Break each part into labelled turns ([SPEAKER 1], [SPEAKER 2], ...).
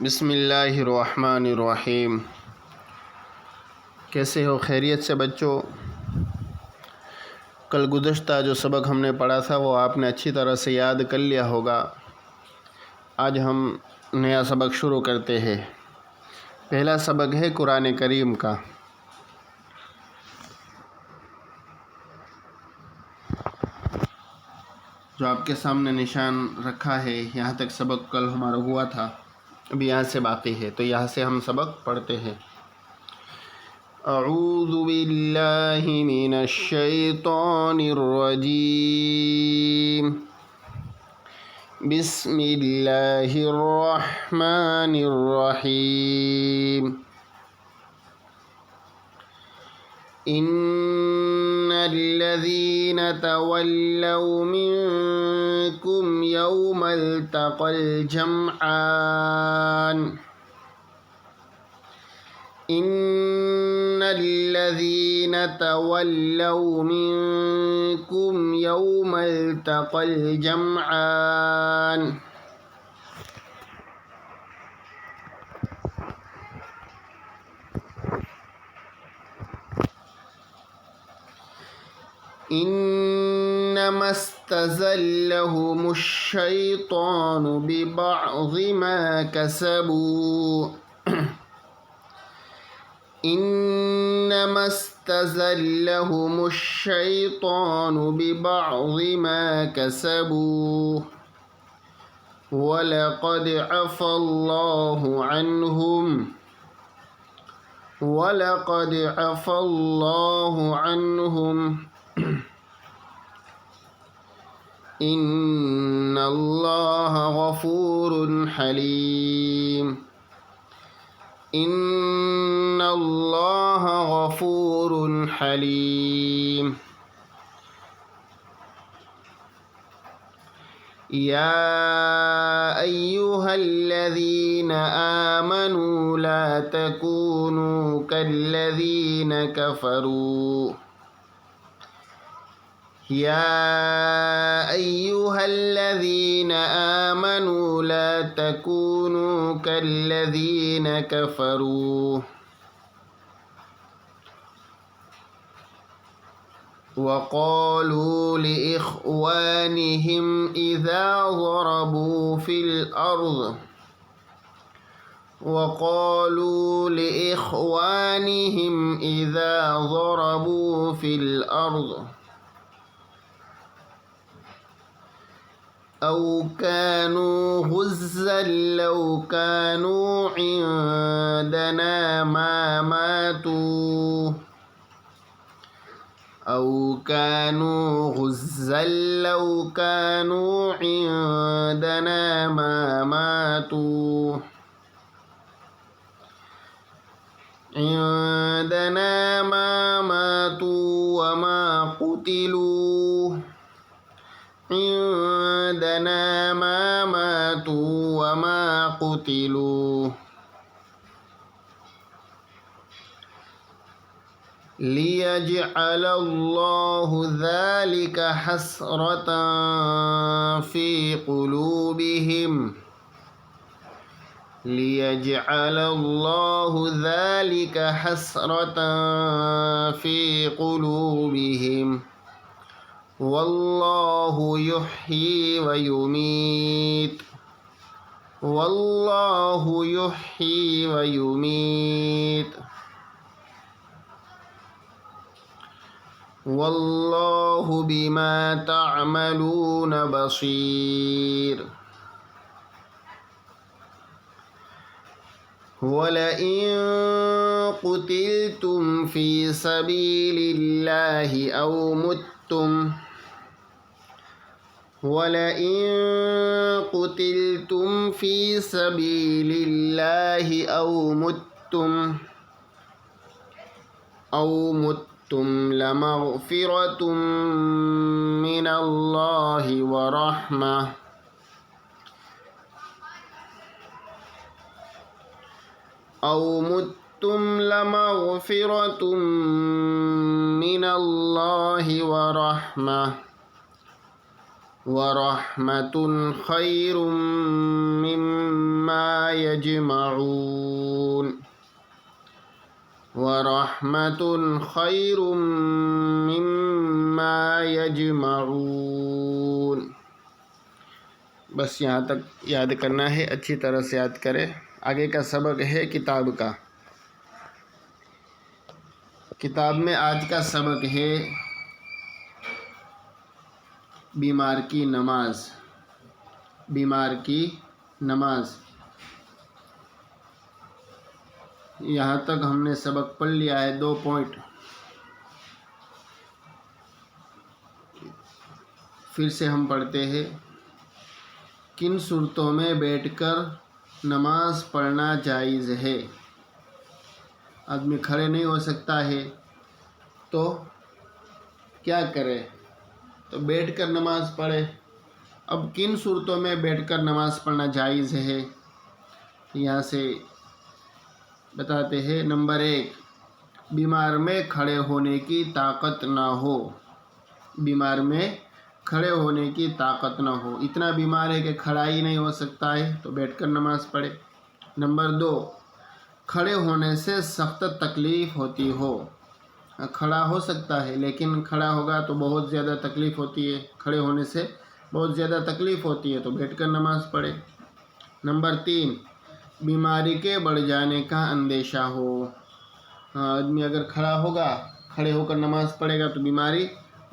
[SPEAKER 1] بسم اللہ الرحمن الرحیم۔ کیسے ہو؟ خیریت سے بچوں؟ کل گزشتہ جو سبق ہم نے پڑھا تھا وہ آپ نے اچھی طرح سے یاد کر لیا ہوگا۔ آج ہم نیا سبق شروع کرتے ہیں۔ پہلا سبق ہے قرآن کریم کا۔ جو آپ کے سامنے نشان رکھا ہے، یہاں تک سبق کل ہمارا ہوا تھا، اب یہاں سے باقی ہے، تو یہاں سے ہم سبق پڑھتے ہیں۔ اعوذ باللہ من الشیطان الرجیم، بسم اللہ الرحمن الرحیم۔ ان الذین تولوا منکم یوم التقى الجمعان ان الذین تولوا منکم یوم التقى الجمعان انما استزلهم الشیطان ببعض ما کسبوا انما استزلهم الشیطان ببعض ما کسبوا ولقد عفا اللہ عنہم ان اللہ غفور حلیم۔ ان اللہ غفور حلیم۔ یا ایہا الذین آمنوا لا تکونوا کالذین کفروا يا أيها الذين آمنوا لا تكونوا كالذين كفروا وقالوا لإخوانهم إذا ضربوا في الأرض أو كانوا غزا لو كانوا عندنا ما ماتوا وما قتلوا ليجعل الله ذلك حسرة في قلوبهم والله يحيي ويميت والله بما تعملون بصير۔ وَلَئِن قُتِلْتُمْ فِي سَبِيلِ اللَّهِ أَوْ مُتُّمْ لَمَغْفِرَةٌ مِّنَ اللَّهِ ورحمة خير مما يجمعون ورحمة خير مما يجمعون. بس یہاں تک یاد کرنا ہے، اچھی طرح سے یاد کرے. آگے کا سبق ہے کتاب کا. کتاب میں آج کا سبق ہے بیمار کی نماز. بیمار کی نماز. یہاں تک ہم نے سبق پڑھ لیا ہے. 2 پوائنٹ پھر سے ہم پڑھتے ہیں. کن صورتوں میں بیٹھ کر نماز پڑھنا جائز ہے؟ آدمی کھڑے نہیں ہو سکتا ہے تو کیا کرے؟ تو بیٹھ کر نماز پڑھے. اب کن صورتوں میں بیٹھ کر نماز پڑھنا جائز ہے یہاں سے بتاتے ہیں. نمبر 1، بیمار میں کھڑے ہونے کی طاقت نہ ہو. بیمار میں کھڑے ہونے کی طاقت نہ ہو، اتنا بیمار ہے کہ کھڑا ہی نہیں ہو سکتا ہے تو بیٹھ کر نماز پڑھے. نمبر 2، کھڑے ہونے سے سخت تکلیف ہوتی ہو. کھڑا ہو سکتا ہے لیکن کھڑا ہوگا تو بہت زیادہ تکلیف ہوتی ہے. کھڑے ہونے سے بہت زیادہ تکلیف ہوتی ہے تو بیٹھ کر نماز پڑھے. نمبر 3، بیماری کے بڑھ جانے کا اندیشہ ہو. آدمی اگر کھڑا ہوگا، کھڑے ہو کر نماز پڑھے گا تو بیماری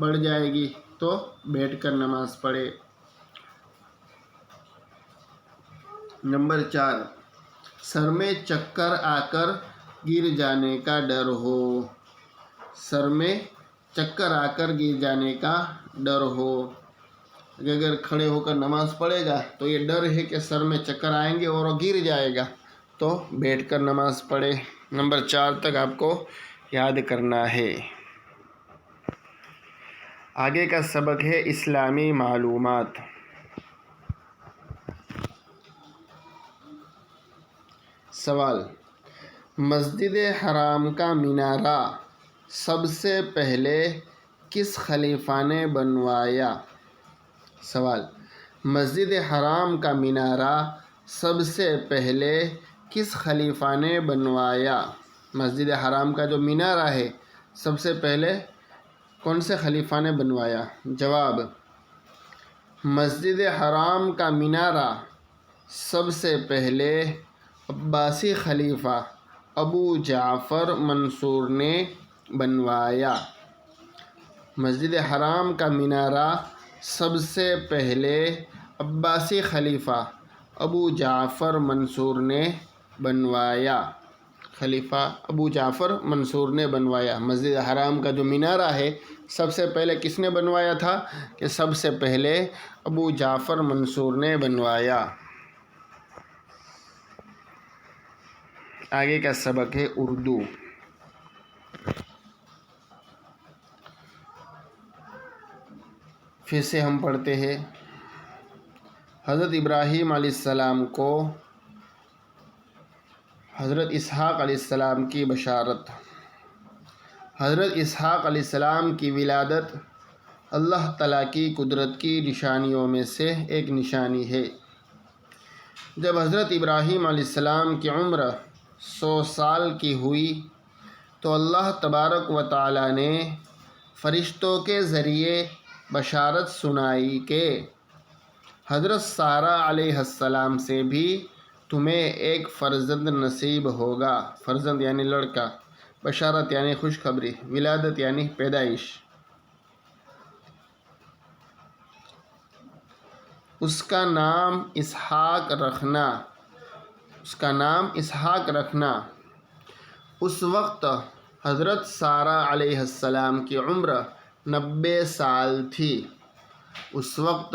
[SPEAKER 1] بڑھ جائے گی تو بیٹھ کر نماز پڑھے. نمبر 4، سر میں چکر آ کر گر جانے کا ڈر ہو. سر میں چکر آ کر گر جانے کا ڈر ہو. اگر کھڑے ہو کر نماز پڑھے گا تو یہ ڈر ہے کہ سر میں چکر آئیں گے اور وہ گر جائے گا تو بیٹھ کر نماز پڑھے. نمبر 4 تک آپ کو یاد کرنا ہے. آگے کا سبق ہے اسلامی معلومات. سوال: مسجد حرام کا مینارہ سب سے پہلے کس خلیفہ نے بنوایا؟ سوال: مسجد حرام کا مینارہ سب سے پہلے کس خلیفہ نے بنوایا؟ مسجد حرام کا جو مینارہ ہے سب سے پہلے کون سے خلیفہ نے بنوایا؟ جواب: مسجد حرام کا مینارہ سب سے پہلے عباسی خلیفہ ابو جعفر منصور نے بنوایا. مسجد حرام کا مینارہ سب سے پہلے عباسی خلیفہ ابو جعفر منصور نے بنوایا. خلیفہ ابو جعفر منصور نے بنوایا. مسجد حرام کا جو مینارہ ہے سب سے پہلے کس نے بنوایا تھا؟ کہ سب سے پہلے ابو جعفر منصور نے بنوایا. آگے کا سبق ہے اردو. پھر سے ہم پڑھتے ہیں. حضرت ابراہیم علیہ السلام کو حضرت اسحاق علیہ السلام کی بشارت. حضرت اسحاق علیہ السلام کی ولادت اللہ تعالیٰ کی قدرت کی نشانیوں میں سے ایک نشانی ہے. جب حضرت ابراہیم علیہ السلام کی عمر 100 سال کی ہوئی تو اللہ تبارک و تعالیٰ نے فرشتوں کے ذریعے بشارت سنائی کہ حضرت سارہ علیہ السلام سے بھی تمہیں ایک فرزند نصیب ہوگا. فرزند یعنی لڑکا، بشارت یعنی خوشخبری، ولادت یعنی پیدائش. اس کا نام اسحاق رکھنا. اس کا نام اسحاق رکھنا. اس وقت حضرت سارہ علیہ السلام کی عمر 90 سال تھی. اس وقت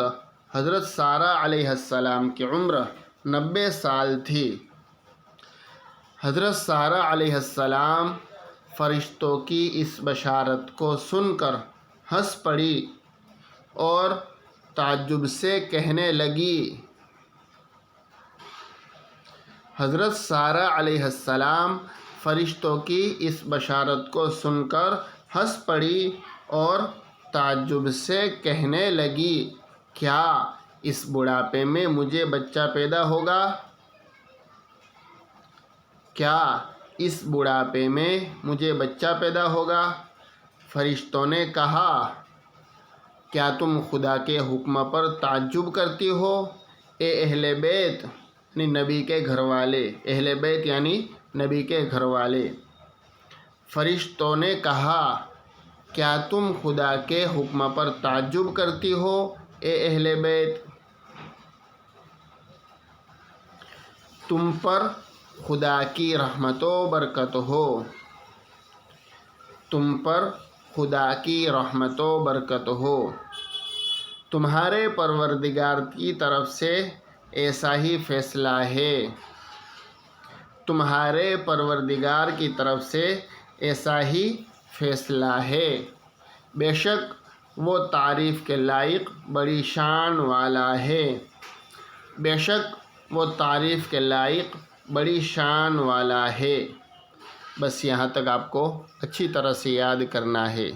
[SPEAKER 1] حضرت سارہ علیہ السلام کی عمر 90 سال تھی. حضرت سارہ علیہ السلام فرشتوں کی اس بشارت کو سن کر ہنس پڑی اور تعجب سے کہنے لگی. حضرت سارہ علیہ السلام فرشتوں کی اس بشارت کو سن کر ہنس پڑی اور تعجب سے کہنے لگی، کیا اس بڑھاپے میں مجھے بچہ پیدا ہوگا؟ کیا اس بڑھاپے میں مجھے بچہ پیدا ہوگا؟ فرشتوں نے کہا کیا تم خدا کے حکم پر تعجب کرتی ہو اے اہل بیت، یعنی نبی کے گھر والے، اہل بیت یعنی نبی کے گھر والے۔ فرشتوں نے کہا کیا تم خدا کے حکم پر تعجب کرتی ہو اے اہل بیت؟ تم پر خدا کی رحمت و برکت ہو، تم پر خدا کی رحمت و برکت ہو، تمہارے پروردگار کی طرف سے ایسا ہی فیصلہ ہے، تمہارے پروردگار کی طرف سے ایسا ہی فیصلہ ہے۔ بے شک وہ تعریف کے لائق بڑی شان والا ہے، بے شک وہ تعریف کے لائق بڑی شان والا ہے۔ بس یہاں تک آپ کو اچھی طرح سے یاد کرنا ہے۔